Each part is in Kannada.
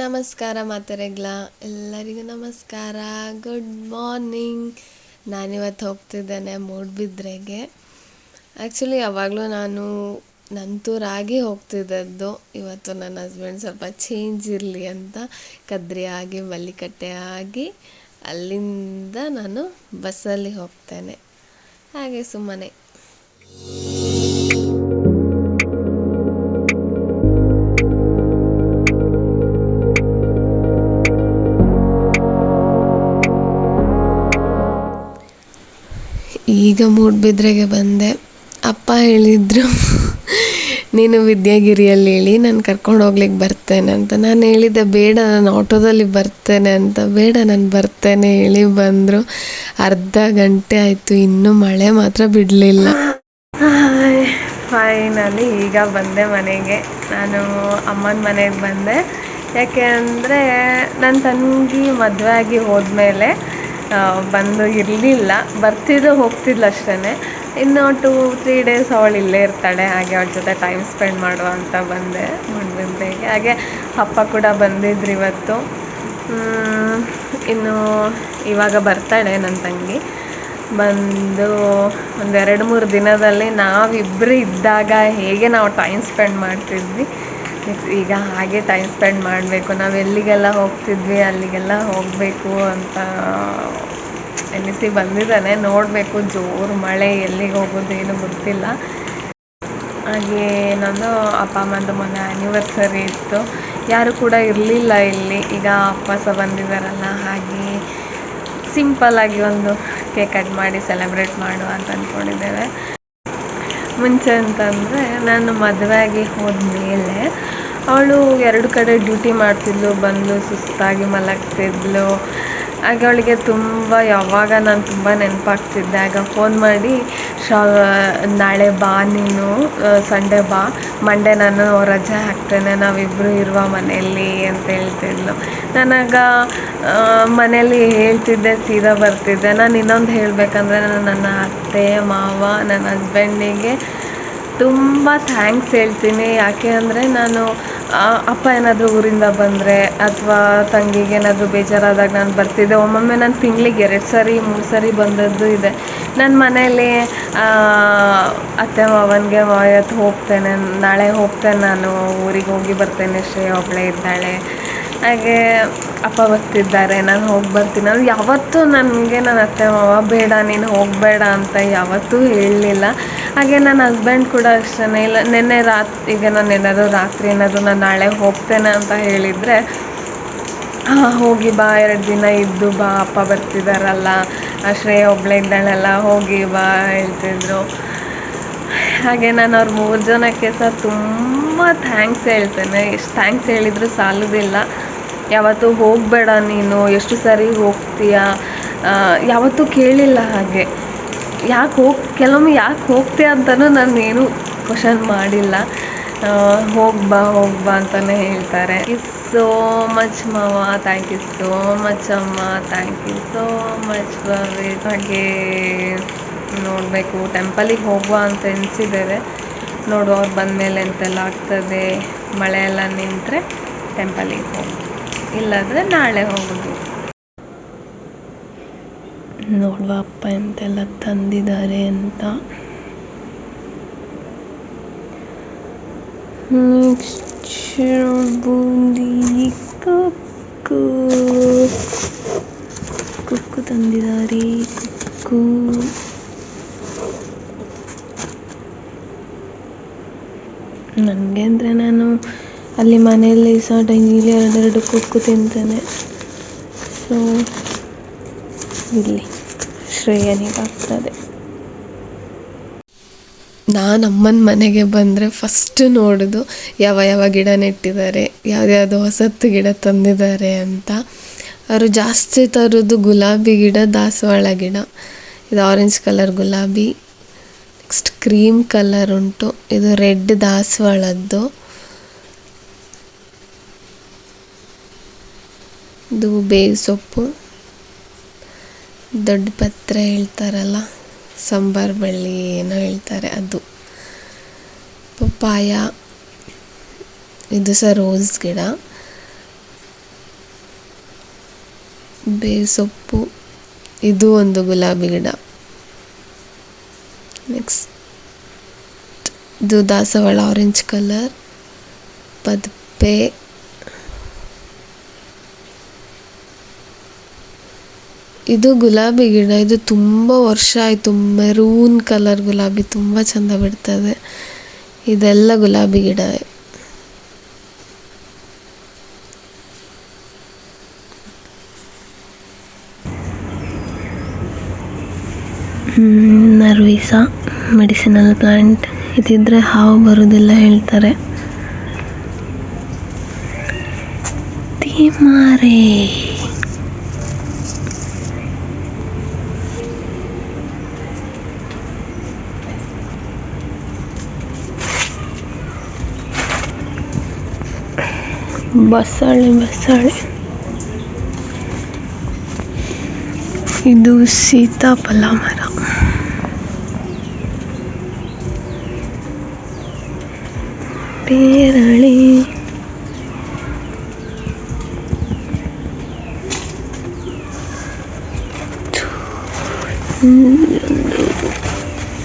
ನಮಸ್ಕಾರ ಮಾತರೆಗ್ಲ ಎಲ್ಲರಿಗೂ ನಮಸ್ಕಾರ. Good morning. ನಾನಿವತ್ತು ಹೋಗ್ತಿದ್ದೇನೆ ಮೂಡ್ಬಿದ್ರೆಗೆ. ಆ್ಯಕ್ಚುಲಿ ಯಾವಾಗಲೂ ನಾನು ನಂತೂರಾಗಿ ಹೋಗ್ತಿದ್ದದ್ದು. ಇವತ್ತು ನನ್ನ ಹಸ್ಬೆಂಡ್ ಸ್ವಲ್ಪ ಚೇಂಜ್ ಇರಲಿ ಅಂತ ಕದ್ರಿ ಆಗಿ ಮಲ್ಲಿಕಟ್ಟೆ ಆಗಿ ಅಲ್ಲಿಂದ ನಾನು ಬಸ್ಸಲ್ಲಿ ಹೋಗ್ತೇನೆ. ಹಾಗೆ ಸುಮ್ಮನೆ ಈಗ ಮೂಡ್ಬಿದ್ರೆಗೆ ಬಂದೆ. ಅಪ್ಪ ಹೇಳಿದರು ನೀನು ವಿದ್ಯಾಗಿರಿಯಲ್ಲಿ ಹೇಳಿ ನಾನು ಕರ್ಕೊಂಡು ಹೋಗ್ಲಿಕ್ಕೆ ಬರ್ತೇನೆ ಅಂತ. ನಾನು ಹೇಳಿದ್ದೆ ಬೇಡ, ನಾನು ಆಟೋದಲ್ಲಿ ಬರ್ತೇನೆ ಅಂತ. ಬೇಡ, ನಾನು ಬರ್ತೇನೆ ಹೇಳಿ ಬಂದರು. ಅರ್ಧ ಗಂಟೆ ಆಯಿತು, ಇನ್ನೂ ಮಳೆ ಮಾತ್ರ ಬಿಡಲಿಲ್ಲ. ಫೈನಲಿ ಈಗ ಬಂದೆ ಮನೆಗೆ. ನಾನು ಅಮ್ಮನ ಮನೆಗೆ ಬಂದೆ. ಯಾಕೆ ಅಂದರೆ ನನ್ನ ತಂಗಿ ಮದುವೆ ಆಗಿ ಹೋದ್ಮೇಲೆ ಬಂದು ಇರಲಿಲ್ಲ. ಬರ್ತಿದ್ದು ಹೋಗ್ತಿದ್ಲು ಅಷ್ಟೇ. ಇನ್ನು 2-3 ಡೇಸ್ ಅವಳು ಇಲ್ಲೇ ಇರ್ತಾಳೆ. ಹಾಗೆ ಅವಳ ಜೊತೆ ಟೈಮ್ ಸ್ಪೆಂಡ್ ಮಾಡುವ ಅಂತ ಬಂದೆ ಮೂಡ್ಬಿದ್ರೆಗೆ. ಹಾಗೆ ಅಪ್ಪ ಕೂಡ ಬಂದಿದ್ರು ಇವತ್ತು. ಇನ್ನು ಇವಾಗ ಬರ್ತಾಳೆ ನನ್ನ ತಂಗಿ. ಬಂದು ಒಂದು 2-3 ದಿನದಲ್ಲಿ ನಾವಿಬ್ಬರು ಇದ್ದಾಗ ಹೇಗೆ ನಾವು ಟೈಮ್ ಸ್ಪೆಂಡ್ ಮಾಡ್ತಿದ್ವಿ, ಈಗ ಹಾಗೆ ಟೈಮ್ ಸ್ಪೆಂಡ್ ಮಾಡಬೇಕು. ನಾವು ಎಲ್ಲಿಗೆಲ್ಲ ಹೋಗ್ತಿದ್ವಿ ಅಲ್ಲಿಗೆಲ್ಲ ಹೋಗಬೇಕು ಅಂತ ಎನಿಸಿ ಬಂದಿದ್ದಾನೆ. ನೋಡಬೇಕು, ಜೋರು ಮಳೆ, ಎಲ್ಲಿಗೆ ಹೋಗೋದು ಏನು ಗೊತ್ತಿಲ್ಲ. ಹಾಗೆ ನಂದು ಅಪ್ಪ ಅಮ್ಮಂದು ಮೊನ್ನೆ ಆ್ಯನಿವರ್ಸರಿ ಇತ್ತು. ಯಾರು ಕೂಡ ಇರಲಿಲ್ಲ ಇಲ್ಲಿ. ಈಗ ಅಪ್ಪ ಸಹ ಬಂದಿದ್ದಾರಲ್ಲ, ಹಾಗೆ ಸಿಂಪಲ್ಲಾಗಿ ಒಂದು ಕೇಕ್ ಕಟ್ ಮಾಡಿ ಸೆಲೆಬ್ರೇಟ್ ಮಾಡುವ ಅಂತ ಅಂದ್ಕೊಂಡಿದ್ದೇವೆ. ಮುಂಚೆ ಅಂತಂದರೆ ನಾನು ಮದುವೆ ಆಗಿ ಹೋದ್ಮೇಲೆ ಅವಳು 2 ಕಡೆ ಡ್ಯೂಟಿ ಮಾಡ್ತಿದ್ಲು. ಬಂದು ಸುಸ್ತಾಗಿ ಮಲಗ್ತಿದ್ಲು. ಆಗ ಅವಳಿಗೆ ತುಂಬ ಯಾವಾಗ ನಾನು ತುಂಬ ನೆನಪಾಗ್ತಿದ್ದೆ. ಆಗ ಫೋನ್ ಮಾಡಿ ನಾಳೆ ಬಾ ನೀನು, ಸಂಡೇ ಬಾ, ಮಂಡೇ ನಾನು ರಜೆ ಹಾಕ್ತೇನೆ, ನಾವಿಬ್ಬರು ಇರುವ ಮನೆಯಲ್ಲಿ ಅಂತ ಹೇಳ್ತಿದ್ಲು. ನಾನಾಗ ಮನೆಯಲ್ಲಿ ಹೇಳ್ತಿದ್ದೆ, ಸೀದಾ ಬರ್ತಿದ್ದೆ. ನಾನು ಇನ್ನೊಂದು ಹೇಳಬೇಕಂದ್ರೆ, ನನ್ನ ಅತ್ತೆ ಮಾವ ನನ್ನ ಹಸ್ಬೆಂಡಿಗೆ ತುಂಬ ಥ್ಯಾಂಕ್ಸ್ ಹೇಳ್ತೀನಿ. ಯಾಕೆ ಅಂದರೆ ನಾನು ಅಪ್ಪ ಏನಾದರೂ ಊರಿಂದ ಬಂದರೆ ಅಥವಾ ತಂಗಿಗೆ ಏನಾದರೂ ಬೇಜಾರಾದಾಗ ನಾನು ಬರ್ತಿದ್ದೆ. ಒಮ್ಮೊಮ್ಮೆ ನಾನು ತಿಂಗಳಿಗೆ 2 ಸರಿ 3 ಸರಿ ಬಂದದ್ದು ಇದೆ. ನನ್ನ ಮನೇಲಿ ಅತ್ತೆ ಮಾವನಿಗೆ ಇವತ್ತು ಹೋಗ್ತೇನೆ, ನಾಳೆ ಹೋಗ್ತೇನೆ, ನಾನು ಊರಿಗೆ ಹೋಗಿ ಬರ್ತೇನೆ, ಶ್ರೇಯ ಒಬ್ಬಳೇ ಇದ್ದಾಳೆ, ಹಾಗೆ ಅಪ್ಪ ಬರ್ತಿದ್ದಾರೆ, ನಾನು ಹೋಗಿ ಬರ್ತೀನಿ. ಅದು ಯಾವತ್ತೂ ನನಗೆ ನನ್ನ ಅತ್ತೆ ಮಾವ ಬೇಡ ನೀನು ಹೋಗಬೇಡ ಅಂತ ಯಾವತ್ತೂ ಹೇಳಲಿಲ್ಲ. ಹಾಗೆ ನನ್ನ ಹಸ್ಬೆಂಡ್ ಕೂಡ ಅಷ್ಟೇ. ಇಲ್ಲ ನೆನ್ನೆ ಈಗ ನಾನು ಏನಾದರೂ ರಾತ್ರಿ ಏನಾದರೂ ನಾನು ನಾಳೆ ಹೋಗ್ತೇನೆ ಅಂತ ಹೇಳಿದರೆ, ಹೋಗಿ ಬಾ, 2 ದಿನ ಇದ್ದು ಬಾ, ಅಪ್ಪ ಬರ್ತಿದ್ದಾರಲ್ಲ, ಶ್ರೇಯ ಒಬ್ಬಳೇ ಇದ್ದಾಳಲ್ಲ, ಹೋಗಿ ಬಾ ಹೇಳ್ತಿದ್ರು. ಹಾಗೆ ನಾನು ಅವ್ರ 3 ಜನಕ್ಕೆ ಸಹ ತುಂಬ ಥ್ಯಾಂಕ್ಸ್ ಹೇಳ್ತೇನೆ. ಎಷ್ಟು ಥ್ಯಾಂಕ್ಸ್ ಹೇಳಿದರೂ ಸಾಲೋದಿಲ್ಲ. ಯಾವತ್ತೂ ಹೋಗಬೇಡ ನೀನು, ಎಷ್ಟು ಸರಿ ಹೋಗ್ತೀಯ, ಯಾವತ್ತೂ ಕೇಳಿಲ್ಲ. ಹಾಗೆ ಕೆಲವೊಮ್ಮೆ ಯಾಕೆ ಹೋಗ್ತೀಯ ಅಂತಲೂ ನಾನು ಏನು ಕ್ವಶನ್ ಮಾಡಿಲ್ಲ. ಹೋಗ್ಬಾ ಅಂತಲೇ ಹೇಳ್ತಾರೆ. ಥ್ಯಾಂಕ್ ಯು ಸೋ ಮಚ್ ಮಾವ, ಥ್ಯಾಂಕ್ ಯು ಸೋ ಮಚ್ ಅಮ್ಮ, thank you so much for it. ಹಾಗೆ ನೋಡಬೇಕು, ಟೆಂಪಲಿಗೆ ಹೋಗುವ ಅಂತ ಎನಿಸಿದ್ದೇವೆ. ನೋಡುವ ಅವ್ರು ಬಂದಮೇಲೆ ಎಂತೆಲ್ಲ ಆಗ್ತದೆ. ಮಳೆ ಎಲ್ಲ ನಿಂತರೆ ಟೆಂಪಲಿಗೆ ಹೋಗೋದು, ಇಲ್ಲಾಂದರೆ ನಾಳೆ ಹೋಗೋದು. ನೋಡುವ ಅಪ್ಪ ಎಂತೆಲ್ಲ ತಂದಿದ್ದಾರೆ ಅಂತ. ಬೂಂದಿ ಕುಕ್ಕು ತಂದಿದ್ದಾರೆ. ಕುಕ್ಕು ನನಗೆ ಅಂದರೆ ನಾನು ಅಲ್ಲಿ ಮನೆಯಲ್ಲಿ ಸಹ ಡೈಲಿ 2 ಕುಕ್ಕು ತಿಂತೇನೆ. ಸೊ ಇಲ್ಲಿ ಶ್ರೇಯನಿಗಾಗ್ತದೆ. ನಾನು ಅಮ್ಮನ ಮನೆಗೆ ಬಂದರೆ ಫಸ್ಟ್ ನೋಡೋದು ಯಾವ ಗಿಡ ನೆಟ್ಟಿದ್ದಾರೆ, ಯಾವುದ್ಯಾವುದು ಹೊಸತ್ತು ಗಿಡ ತಂದಿದ್ದಾರೆ ಅಂತ. ಅವರು ಜಾಸ್ತಿ ತರೋದು ಗುಲಾಬಿ ಗಿಡ, ದಾಸವಾಳ ಗಿಡ. ಇದು ಆರೆಂಜ್ ಕಲರ್ ಗುಲಾಬಿ, ನೆಕ್ಸ್ಟ್ ಕ್ರೀಮ್ ಕಲರ್ ಉಂಟು, ಇದು ರೆಡ್ ದಾಸವಾಳದ್ದು. ಇದು ಬೇವು ಸೊಪ್ಪು, ದೊಡ್ಡ ಪತ್ರೆ ಹೇಳ್ತಾರಲ್ಲ, ಸಂಬಾರ ಬಳ್ಳಿ ಏನೋ ಹೇಳ್ತಾರೆ ಅದು, ಪಪ್ಪಾಯ, ಇದು ಸಹ ರೋಸ್ ಗಿಡ, ಬೇಸೊಪ್ಪು, ಇದು ಒಂದು ಗುಲಾಬಿ ಗಿಡ. ನೆಕ್ಸ್ಟ್ ಇದು ದಾಸವಾಳ ಆರೆಂಜ್ ಕಲರ್, ಪದ್ಪೆ, ಇದು ಗುಲಾಬಿ ಗಿಡ. ಇದು ತುಂಬ ವರ್ಷ ಆಯಿತು. ಮೆರೂನ್ ಕಲರ್ ಗುಲಾಬಿ ತುಂಬ ಚಂದ ಬಿಡ್ತದೆ. ಇದೆಲ್ಲ ಗುಲಾಬಿ ಗಿಡ. ನರ್ವಿಸಾ ಮೆಡಿಸಿನಲ್ ಪ್ಲಾಂಟ್. ಇದಿದ್ರೆ ಹಾವು ಬರೋದಿಲ್ಲ ಹೇಳ್ತಾರೆ. ತಿಮಾರೆ, ಬಸಳೆ, ಇದು ಸೀತಾಫಲ ಮರ. ಪೇರಳೆ,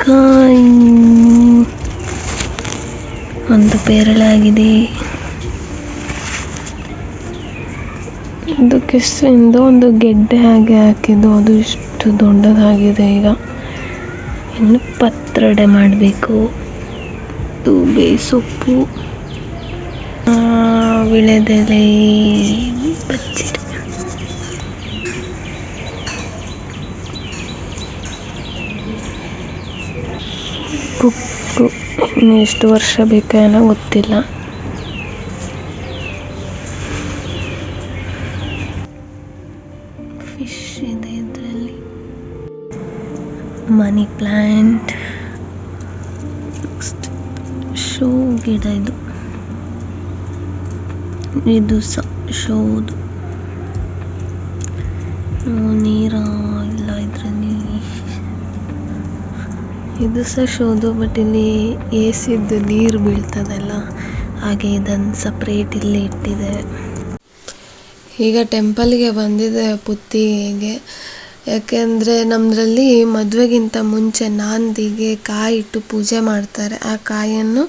ಕಾಯಿ, ಒಂದು ಪೇರಳೆ ಆಗಿದೆ. ಇದು ಕೆಸ್ಸಿಂದ ಒಂದು ಗೆಡ್ಡೆ ಹಾಗೆ ಹಾಕಿದ್ದು, ಅದು ಇಷ್ಟು ದೊಡ್ಡದಾಗಿದೆ. ಈಗ ಇನ್ನು ಪತ್ರೊಡೆ ಮಾಡಬೇಕು. ಇದು ಬೇಸೊಪ್ಪು, ವಿಳೆದೆಲೆ, ಬಚ್ಚಿರಿ, ಉಪ್ಪು. ಇನ್ನು ಎಷ್ಟು ವರ್ಷ ಬೇಕೇನೋ ಗೊತ್ತಿಲ್ಲ. ಫಿಶ್ ಇದೆ ಇದರಲ್ಲಿ. ಮನಿ ಪ್ಲಾಂಟ್, ನೆಕ್ಸ್ಟ್ ಶೋ ಗಿಡ. ಇದು ಸಹ ಶೋದು. ನೀರ ಇಲ್ಲ ಇದರಲ್ಲಿ. ಇದು ಸಹ ಶೋದು, ಬಟ್ ಇಲ್ಲಿ ಎಸಿದ್ದು ನೀರು ಬೀಳ್ತದಲ್ಲ, ಹಾಗೆ ಇದನ್ನು ಸಪ್ರೇಟ್ ಇಲ್ಲಿ ಇಟ್ಟಿದೆ. ಈಗ ಟೆಂಪಲ್ಗೆ ಬಂದಿದೆ ಪುತ್ತಿಗೆ. ಯಾಕೆಂದರೆ ನಮ್ಮದ್ರಲ್ಲಿ ಮದುವೆಗಿಂತ ಮುಂಚೆ ನಾಂದಿಗೆ ಕಾಯಿ ಇಟ್ಟು ಪೂಜೆ ಮಾಡ್ತಾರೆ. ಆ ಕಾಯಿಯನ್ನು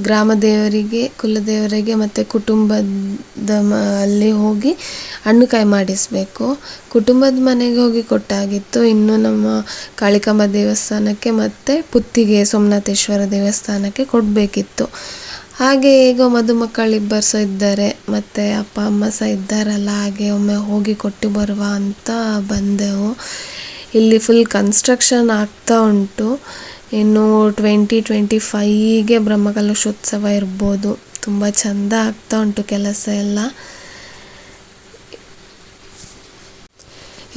ಗ್ರಾಮ ದೇವರಿಗೆ, ಕುಲದೇವರಿಗೆ ಮತ್ತು ಕುಟುಂಬದ ಅಲ್ಲಿ ಹೋಗಿ ಹಣ್ಣು ಕಾಯಿ ಮಾಡಿಸಬೇಕು. ಕುಟುಂಬದ ಮನೆಗೆ ಹೋಗಿ ಕೊಟ್ಟಾಗಿತ್ತು. ಇನ್ನು ನಮ್ಮ ಕಾಳಿಕಾಂಬ ದೇವಸ್ಥಾನಕ್ಕೆ ಮತ್ತು ಪುತ್ತಿಗೆ ಸೋಮನಾಥೇಶ್ವರ ದೇವಸ್ಥಾನಕ್ಕೆ ಕೊಡಬೇಕಿತ್ತು. ಹಾಗೆ ಈಗ ಮದುಮಕ್ಕಳಿಬ್ಬರು ಸಹ ಇದ್ದಾರೆ, ಮತ್ತು ಅಪ್ಪ ಅಮ್ಮ ಸಹ ಇದ್ದಾರಲ್ಲ, ಹಾಗೆ ಒಮ್ಮೆ ಹೋಗಿ ಕೊಟ್ಟು ಬರುವ ಅಂತ ಬಂದೆವು. ಇಲ್ಲಿ ಫುಲ್ ಕನ್ಸ್ಟ್ರಕ್ಷನ್ ಆಗ್ತಾ ಉಂಟು. ಇನ್ನು 2025ಗೆ ಬ್ರಹ್ಮಕಲಶೋತ್ಸವ ಇರ್ಬೋದು. ತುಂಬ ಚೆಂದ ಆಗ್ತಾ ಉಂಟು ಕೆಲಸ ಎಲ್ಲ.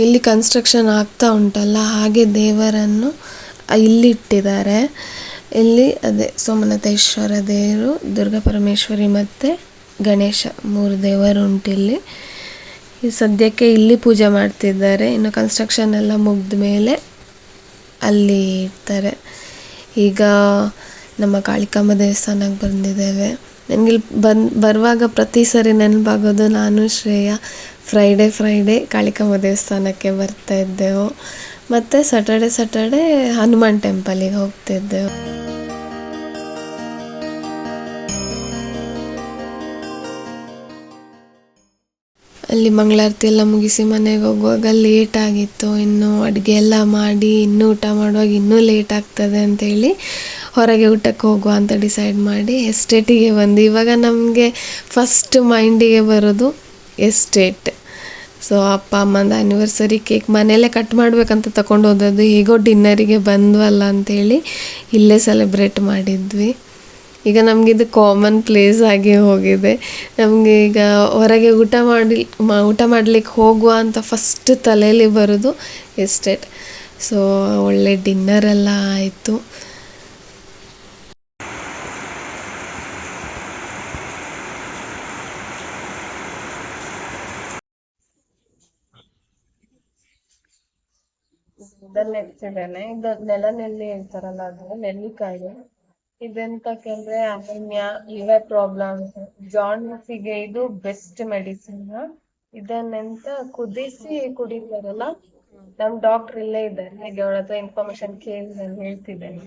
ಇಲ್ಲಿ ಕನ್ಸ್ಟ್ರಕ್ಷನ್ ಆಗ್ತಾ ಉಂಟಲ್ಲ, ಹಾಗೆ ದೇವರನ್ನು ಇಲ್ಲಿ ಇಟ್ಟಿದ್ದಾರೆ. ಇಲ್ಲಿ ಅದೇ ಸೋಮನಾಥೇಶ್ವರ ದೇವರು, ದುರ್ಗಾ ಪರಮೇಶ್ವರಿ ಮತ್ತು ಗಣೇಶ 3 ದೇವರು ಉಂಟು ಇಲ್ಲಿ. ಈ ಸದ್ಯಕ್ಕೆ ಇಲ್ಲಿ ಪೂಜೆ ಮಾಡ್ತಿದ್ದಾರೆ. ಇನ್ನು ಕನ್ಸ್ಟ್ರಕ್ಷನ್ ಎಲ್ಲ ಮುಗಿದ ಮೇಲೆ ಅಲ್ಲಿ ಇಡ್ತಾರೆ. ಈಗ ನಮ್ಮ ಕಾಳಿಕಾಂಬ ದೇವಸ್ಥಾನಕ್ಕೆ ಬಂದಿದ್ದೇವೆ. ನನಗೆ ಬರುವಾಗ ಪ್ರತಿ ಸರಿ ನೆನಪಾಗೋದು, ನಾನು ಶ್ರೇಯಾ ಫ್ರೈಡೇ ಕಾಳಿಕಾಂಬ ದೇವಸ್ಥಾನಕ್ಕೆ ಬರ್ತಾ ಇದ್ದೆವು. ಮತ್ತು ಸ್ಯಾಟರ್ಡೆ ಹನುಮಾನ್ ಟೆಂಪಲಿಗೆ ಹೋಗ್ತಿದ್ದೆವು. ಅಲ್ಲಿ ಮಂಗಳಾರತಿ ಎಲ್ಲ ಮುಗಿಸಿ ಮನೆಗೆ ಹೋಗುವಾಗ ಲೇಟ್ ಆಗಿತ್ತು. ಇನ್ನು ಅಡುಗೆ ಎಲ್ಲ ಮಾಡಿ ಇನ್ನೂ ಊಟ ಮಾಡುವಾಗ ಇನ್ನೂ ಲೇಟ್ ಆಗ್ತದೆ ಅಂತೇಳಿ ಹೊರಗೆ ಊಟಕ್ಕೆ ಹೋಗುವ ಅಂತ ಡಿಸೈಡ್ ಮಾಡಿ ಎಸ್ಟೇಟಿಗೆ ಬಂದು, ಇವಾಗ ನಮಗೆ ಫಸ್ಟ್ ಮೈಂಡಿಗೆ ಬರೋದು ಎಸ್ಟೇಟ್. ಸೊ ಅಪ್ಪ ಅಮ್ಮಂದು ಆ್ಯನಿವರ್ಸರಿ ಕೇಕ್ ಮನೆಯಲ್ಲೇ ಕಟ್ ಮಾಡಬೇಕಂತ ತಗೊಂಡು ಹೋದದ್ದು. ಹೇಗೋ ಡಿನ್ನರಿಗೆ ಬಂದ್ವಲ್ಲ ಅಂಥೇಳಿ ಇಲ್ಲೇ ಸೆಲೆಬ್ರೇಟ್ ಮಾಡಿದ್ವಿ. ಈಗ ನಮಗಿದು ಕಾಮನ್ ಪ್ಲೇಸ್ ಆಗಿ ಹೋಗಿದೆ. ನಮಗೆ ಈಗ ಹೊರಗೆ ಊಟ ಮಾಡಲಿಕ್ಕೆ ಹೋಗುವ ಅಂತ ಫಸ್ಟ್ ತಲೆಯಲ್ಲಿ ಬರೋದು ಎಸ್ಟೇಟ್. ಸೊ ಒಳ್ಳೆ ಡಿನ್ನರೆಲ್ಲ ಆಯಿತು. ಇದನ್ನ ನೆಡ್ಸಿದ್ದೇನೆ. ಇದು ನೆಲನೆಲ್ಲಿ ಹೇಳ್ತಾರಲ್ಲ, ಅದು ನೆಲ್ಲಿಕಾಯಿ. ಇದೆಂತಕ್ಕೆಂದ್ರೆ ಅನೀಮಿಯಾ, ಲಿವರ್ ಪ್ರಾಬ್ಲಮ್ಸ್, ಜಾಂಡಿಸಿಗೆ ಇದು ಬೆಸ್ಟ್ ಮೆಡಿಸಿನ್. ಇದನ್ನೆಂತ ಕುದಿಸಿ ಕುಡಿತಾರಲ್ಲ. ನಮ್ ಡಾಕ್ಟರ್ ಇಲ್ಲೇ ಇದ್ದಾರೆ, ಹಾಗೆ ಅವಳ ಹತ್ರ ಇನ್ಫಾರ್ಮೇಶನ್ ಕೇಳಿ ನಾನು ಹೇಳ್ತಿದ್ದೇನೆ.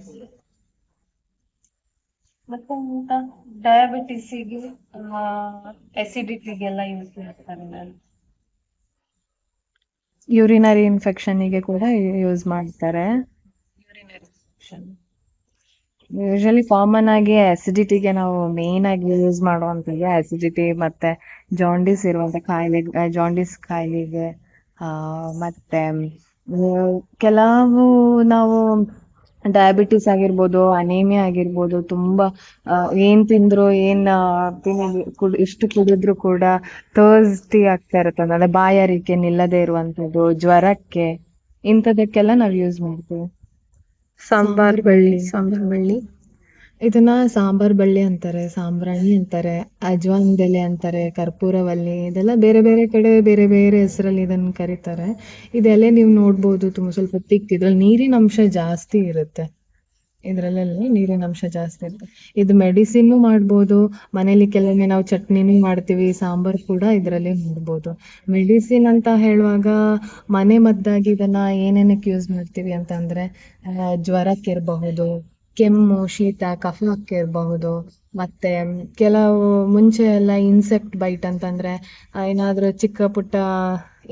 ಮತ್ತೆ ಎಂತ ಡಯಾಬಿಟಿಸಿಗೆ, ಅಸಿಡಿಟಿಗೆಲ್ಲ ಯೂಸ್ ಮಾಡ್ತಾರೆ. ನಾನು ಯೂರಿನರಿ ಇನ್ಫೆಕ್ಷನ್ನಿಗೆ ಕೂಡ ಯೂಸ್ ಮಾಡ್ತಾರೆ. Urinary infection. ಯೂಶಲಿ ಕಾಮನ್ ಆಗಿ ಅಸಿಡಿಟಿಗೆ ನಾವು ಮೇನ್ ಆಗಿ ಯೂಸ್ ಮಾಡುವಂಥದ್ದು ಅಸಿಡಿಟಿ ಮತ್ತೆ ಜಾಂಡೀಸ್ ಇರುವಂತ ಕಾಯಿಲೆ, ಜಾಂಡೀಸ್ ಕಾಯಿಲೆಗೆ ಮತ್ತೆ ಕೆಲವು ನಾವು ಡಯಾಬಿಟಿಸ್ ಆಗಿರ್ಬೋದು, ಅನೇಮಿಯಾ ಆಗಿರ್ಬೋದು, ತುಂಬಾ ಏನ್ ತಿಂದ್ರು ಇಷ್ಟು ಕುಡಿದ್ರು ಕೂಡ ಥರ್ಸ್ಟಿ ಆಗ್ತಾ ಇರುತ್ತೆ, ಅಂದ್ರೆ ಬಾಯಾರಿಕೆ ನಿಲ್ಲದೆ ಇರುವಂತದ್ದು, ಜ್ವರಕ್ಕೆ ಇಂಥದಕ್ಕೆಲ್ಲ ನಾವು ಯೂಸ್ ಮಾಡ್ತೀವಿ. ಸಾಂಬಾರ್ ಬಳ್ಳಿ ಇದನ್ನ ಸಾಂಬಾರ್ ಬಳ್ಳಿ ಅಂತಾರೆ, ಸಾಂಬ್ರಾಣಿ ಅಂತಾರೆ, ಅಜ್ವಾನ್ ಅಂತಾರೆ, ಕರ್ಪೂರವಲ್ಲಿ, ಇದೆಲ್ಲ ಬೇರೆ ಬೇರೆ ಕಡೆ ಬೇರೆ ಬೇರೆ ಹೆಸರಲ್ಲಿ ಇದನ್ನ ಕರೀತಾರೆ. ಇದೆಲ್ಲ ನೀವು ನೋಡ್ಬೋದು, ತುಂಬ ಸ್ವಲ್ಪ ತಿಕ್, ಇದ್ರಲ್ಲಿ ನೀರಿನ ಅಂಶ ಜಾಸ್ತಿ ಇರುತ್ತೆ. ಇದ್ರಲ್ಲೆಲ್ಲ ನೀರಿನ ಅಂಶ ಜಾಸ್ತಿ ಇರುತ್ತೆ. ಇದು ಮೆಡಿಸಿನ್ ಮಾಡ್ಬೋದು, ಮನೇಲಿ ಕೆಲವೊಮ್ಮೆ ನಾವು ಚಟ್ನಿನೂ ಮಾಡ್ತೀವಿ, ಸಾಂಬಾರ್ ಕೂಡ ಇದರಲ್ಲಿ ಮಾಡ್ಬೋದು. ಮೆಡಿಸಿನ್ ಅಂತ ಹೇಳುವಾಗ ಮನೆ ಮದ್ದಾಗಿ ಇದನ್ನ ಏನೇನಕ್ಕೆ ಯೂಸ್ ಮಾಡ್ತೀವಿ ಅಂತಂದ್ರೆ, ಜ್ವರಕ್ಕೆ ಇರಬಹುದು, ಕೆಮ್ಮು, ಶೀತ, ಕಫಕ್ಕೆ ಇರಬಹುದು. ಮತ್ತೆ ಕೆಲವು ಮುಂಚೆ ಎಲ್ಲ ಇನ್ಸೆಕ್ಟ್ ಬೈಟ್ ಅಂತಂದ್ರೆ, ಏನಾದ್ರೂ ಚಿಕ್ಕ ಪುಟ್ಟ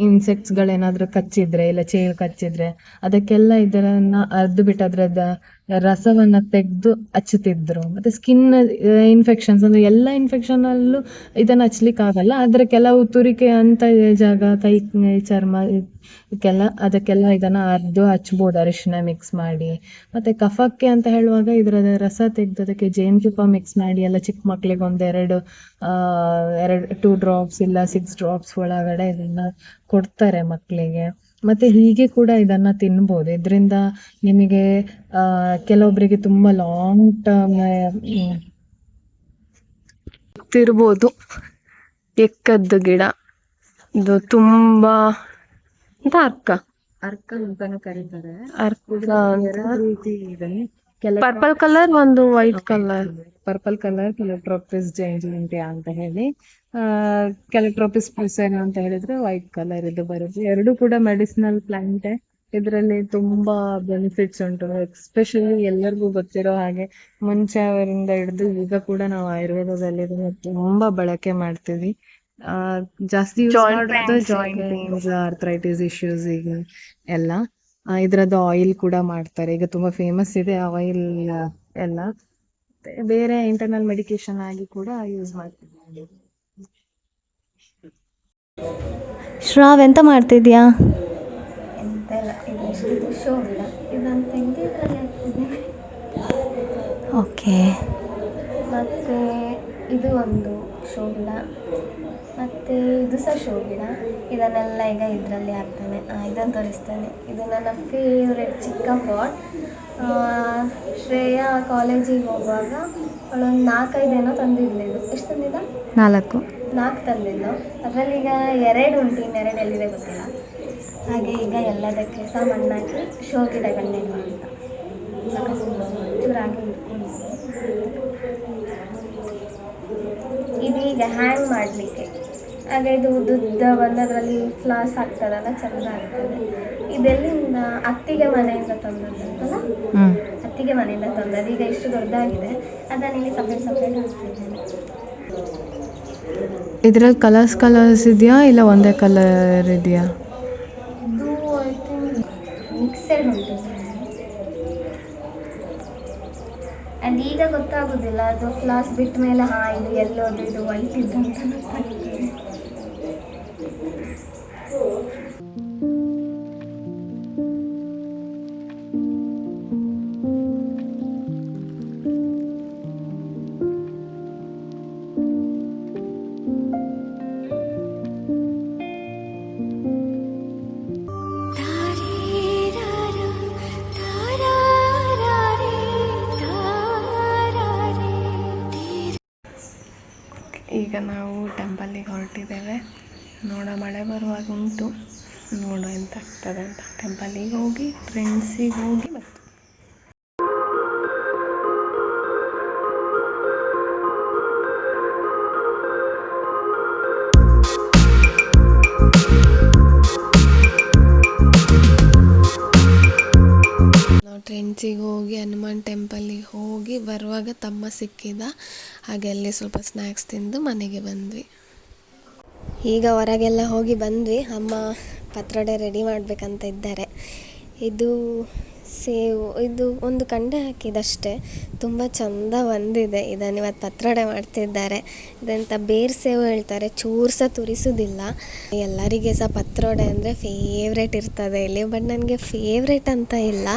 ಇನ್ಸೆಕ್ಟ್ಸ್ಗಳೇನಾದ್ರೂ ಕಚ್ಚಿದ್ರೆ, ಇಲ್ಲ ಚೇಳು ಕಚ್ಚಿದ್ರೆ, ಅದಕ್ಕೆಲ್ಲ ಇದನ್ನ ಅರ್ದು ಬಿಟ್ಟು ಅದ್ರದ ರಸವನ್ನ ತೆಗೆದು ಹಚ್ಚುತ್ತಿದ್ರು. ಮತ್ತೆ ಸ್ಕಿನ್ ಇನ್ಫೆಕ್ಷನ್ಸ್, ಅಂದ್ರೆ ಎಲ್ಲ ಇನ್ಫೆಕ್ಷನ್ ಅಲ್ಲೂ ಇದನ್ನ ಹಚ್ಲಿಕ್ಕೆ ಆಗಲ್ಲ, ಆದ್ರೆ ಕೆಲವು ತುರಿಕೆ ಅಂತ ಜಾಗ, ಕೈ ಚರ್ಮ ಅದಕ್ಕೆಲ್ಲ ಇದನ್ನ ಅರ್ದು ಹಚ್ಬೋದು, ಅರಿಶಿನ ಮಿಕ್ಸ್ ಮಾಡಿ. ಮತ್ತೆ ಕಫಕ್ಕೆ ಅಂತ ಹೇಳುವಾಗ ಇದರ ರಸ ತೆಗೆದು ಅದಕ್ಕೆ ಜೇನುತುಪ್ಪ ಮಿಕ್ಸ್ ಮಾಡಿ ಎಲ್ಲ ಚಿಕ್ಕ ಮಕ್ಳಿಗೆ ಒಂದೆರಡು 2 ಡ್ರಾಪ್ಸ್ ಇಲ್ಲ 6 ಡ್ರಾಪ್ಸ್ ಒಳಗಡೆ ಇದನ್ನ ಕೊಡ್ತಾರೆ ಮಕ್ಕಳಿಗೆ. ಮತ್ತೆ ಹೀಗೆ ಕೂಡ ಇದನ್ನ ತಿನ್ಬೋದು. ಇದರಿಂದ ನಿಮಗೆ ಕೆಲವೊಬ್ಬರಿಗೆ ತುಂಬಾ ಲಾಂಗ್ ಟರ್ಮ್ ತಿರ್ಬೋದು. ಎಕ್ಕದ್ದು ಗಿಡ, ಇದು ತುಂಬಾ ಅಂತ ಅರ್ಕ ಅಂತಾನು ಕರೀತಾರೆ. ಅರ್ಕ ಎರಡು ರೀತಿ ಇದೆ. ಪರ್ಪಲ್ ಕಲರ್, ಒಂದು ವೈಟ್ ಕಲರ್. ಪರ್ಪಲ್ ಕಲರ್ ಕೆಲಟ್ರೋಪಿಸ್ ಜೈಂಜಿಂಟಿಯಾ ಅಂತ ಹೇಳಿ, ಕೆಲಟ್ರೋಪಿಸ್ ಪುಸೆನಾ ಅಂತ ಹೇಳಿದ್ರೆ ವೈಟ್ ಕಲರ್ ಇದು ಬರುತ್ತೆ. ಎರಡು ಕೂಡ ಮೆಡಿಸಿನಲ್ ಪ್ಲಾಂಟೇ. ಇದರಲ್ಲಿ ತುಂಬಾ ಬೆನಿಫಿಟ್ಸ್ ಉಂಟು. ಎಸ್ಪೆಷಲಿ ಎಲ್ಲರಿಗೂ ಗೊತ್ತಿರೋ ಹಾಗೆ ಮುಂಚೆ ಅವರಿಂದ ಹಿಡಿದು ಈಗ ಕೂಡ ನಾವು ಆಯುರ್ವೇದದಲ್ಲಿ ಇದನ್ನ ತುಂಬಾ ಬಳಕೆ ಮಾಡ್ತೀವಿ. ಜಾಸ್ತಿ ಯೂಸ್ ಮಾಡೋದು ಜಾಯಿಂಟ್ ಪೇನ್ಸ್, ಆರ್ಥ್ರೈಟಿಸ್ ಇಶ್ಯೂಸ್ ಎಲ್ಲ. ಇದ್ರದ್ದು ಆಯಿಲ್ ಕೂಡ ಮಾಡ್ತಾರೆ, ಈಗ ತುಂಬಾ ಫೇಮಸ್ ಇದೆ ಆಯಿಲ್ ಎಲ್ಲ. ಬೇರೆ ಇಂಟರ್ನಲ್ ಮೆಡಿಕೇಶನ್ ಆಗಿ ಕೂಡ ಯೂಸ್ ಮಾಡ್ತಿದ್ದಾರೆ. ಶ್ರಾವ್ ಎಂತ ಮಾಡ್ತಿದ್ಯಾ? ಎಂತೆಲ್ಲ ಇದು ಶೋ ಇಲ್ಲ, ಇದನ್ನು ತೆಗೆದು ಇದರಲ್ಲಿ ಹಾಕ್ತಿದ್ದೇನೆ. ಓಕೆ. ಮತ್ತು ಇದು ಒಂದು ಶೋ ಗಿಡ, ಮತ್ತು ಇದು ಸಹ ಶೋ ಗಿಡ. ಇದನ್ನೆಲ್ಲ ಈಗ ಇದರಲ್ಲಿ ಹಾಕ್ತೇನೆ. ಇದನ್ನು ತೋರಿಸ್ತೇನೆ. ಇದು ನನ್ನ ಫೇವ್ರೆಟ್ ಚಿಕ್ಕ ಪಾಟ್. ಶ್ರೇಯಾ ಕಾಲೇಜಿಗೆ ಹೋಗುವಾಗ ಅವಳೊಂದು 4-5 ಏನೋ ತಂದಿದ್ಲು. ಎಷ್ಟು ತಂದಿದ್ದ? 4 ತಂದಿದ್ದು. ಅದರಲ್ಲಿ ಈಗ 2 ಉಂಟು, ಇನ್ನೆರಡು ಎಲ್ಲಿದೆ ಗೊತ್ತಿಲ್ಲ. ಹಾಗೆ ಈಗ ಎಲ್ಲದಕ್ಕೆ ಸಹ ಮಣ್ಣಾಕಿ ಶೋ ಗಿಡಗಳನ್ನೇನು ಅಂತ ಚೂರಾಗಿ ಇಟ್ಕೊಂಡು, ಇದೀಗ ಹ್ಯಾಂಗ್ ಮಾಡಲಿಕ್ಕೆ. ಹಾಗೆ ಇದು ಉದ್ದ ಬಂದದ್ರಲ್ಲಿ ಫ್ಲಾಸ್ ಆಗ್ತದಲ್ಲ, ಚೆಂದ ಆಗ್ತದೆ. ಇದೆಲ್ಲಿಂದ ಅತ್ತಿಗೆ ಮನೆಯಿಂದ ತಂದದ್ದಲ್ಲ, ಅತ್ತಿಗೆ ಮನೆಯಿಂದ ತಂದದ್ದು. ಈಗ ಇಷ್ಟು ದೊಡ್ಡದಾಗಿದೆ, ಅದನ್ನು ಇಲ್ಲಿ ಸಪ್ರೇಟ್ ಹಾಕ್ತಿದ್ದೇನೆ. ಇದ್ರಲ್ಲಿ ಕಲರ್ಸ್ ಇದೆಯಾ ಇಲ್ಲ ಒಂದೇ ಕಲರ್ ಇದೆಯಾ? ಇದು ಐ ಥಿಂಕ್ ಮಿಕ್ಸೆಡ್ ಉಂಟು. ಆ್ಯಂಡ್ ಈಗ ಗೊತ್ತಾಗೋದಿಲ್ಲ, ಅದು ಫ್ಲಾಸ್ ಬಿಟ್ಟ ಮೇಲೆ ಇದು ಎಲ್ಲೋದು, ಇದು ವೈಟ್ ಇದ್ದು ಅಂತ ಗೊತ್ತಾಗ್ತದೆ. ಈಗ ನಾವು ಟೆಂಪಲ್ಲಿಗೆ ಹೊರಟಿದ್ದೇವೆ. ಮಳೆ ಬರುವಾಗ ಉಂಟು, ನೋಡೋ ಎಂತ ಆಗ್ತದೆ ಅಂತ. ಟೆಂಪಲ್ಲಿಗೆ ಹೋಗಿ ಫ್ರೆಂಡ್ಸಿಗೆ ಹೋಗಿ ಬರ್ತೀವಿ. ನಾವು ಟ್ರೆಂಡ್ಸಿಗೆ ಹೋಗಿ ಹನುಮಾನ್ ಟೆಂಪಲಿಗೆ ಹೋಗಿ ಬರುವಾಗ ತಮ್ಮ ಸಿಕ್ಕಿದ, ಹಾಗೆ ಅಲ್ಲಿ ಸ್ವಲ್ಪ ಸ್ನ್ಯಾಕ್ಸ್ ತಿಂದು ಮನೆಗೆ ಬಂದ್ವಿ. ಈಗ ಹೊರಗೆಲ್ಲ ಹೋಗಿ ಬಂದ್ವಿ. ಅಮ್ಮ ಪತ್ರೊಡೆ ರೆಡಿ ಮಾಡಬೇಕಂತ ಇದ್ದಾರೆ. ಇದು ಸೇವು, ಇದು ಒಂದು ಕಂಡೆ ಹಾಕಿದಷ್ಟೇ, ತುಂಬ ಚಂದ ಬಂದಿದೆ. ಇದನ್ನು ಇವತ್ತು ಪತ್ರೊಡೆ ಮಾಡ್ತಿದ್ದಾರೆ. ಇದೆಂತ ಬೇರ್ ಸೇವು ಹೇಳ್ತಾರೆ, ಚೂರು ಸಹ ತುರಿಸೋದಿಲ್ಲ. ಎಲ್ಲರಿಗೆ ಸಹ ಪತ್ರೊಡೆ ಅಂದರೆ ಫೇವ್ರೇಟ್ ಇರ್ತದೆ ಇಲ್ಲಿ, ಬಟ್ ನನಗೆ ಫೇವ್ರೇಟ್ ಅಂತ ಇಲ್ಲ.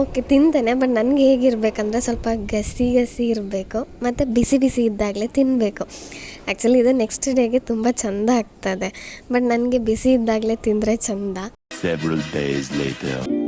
ಓಕೆ ತಿಂತೇನೆ, ಬಟ್ ನನಗೆ ಹೇಗಿರಬೇಕಂದ್ರೆ ಸ್ವಲ್ಪ ಗಸಿ ಗಸಿ ಇರಬೇಕು ಮತ್ತು ಬಿಸಿ ಬಿಸಿ ಇದ್ದಾಗಲೇ ತಿನ್ನಬೇಕು. ಆ್ಯಕ್ಚುಲಿ ಇದು ನೆಕ್ಸ್ಟ್ ಡೇಗೆ ತುಂಬ ಚಂದ ಆಗ್ತದೆ, ಬಟ್ ನನಗೆ ಬಿಸಿ ಇದ್ದಾಗಲೇ ತಿಂದರೆ ಚಂದ. Several days later.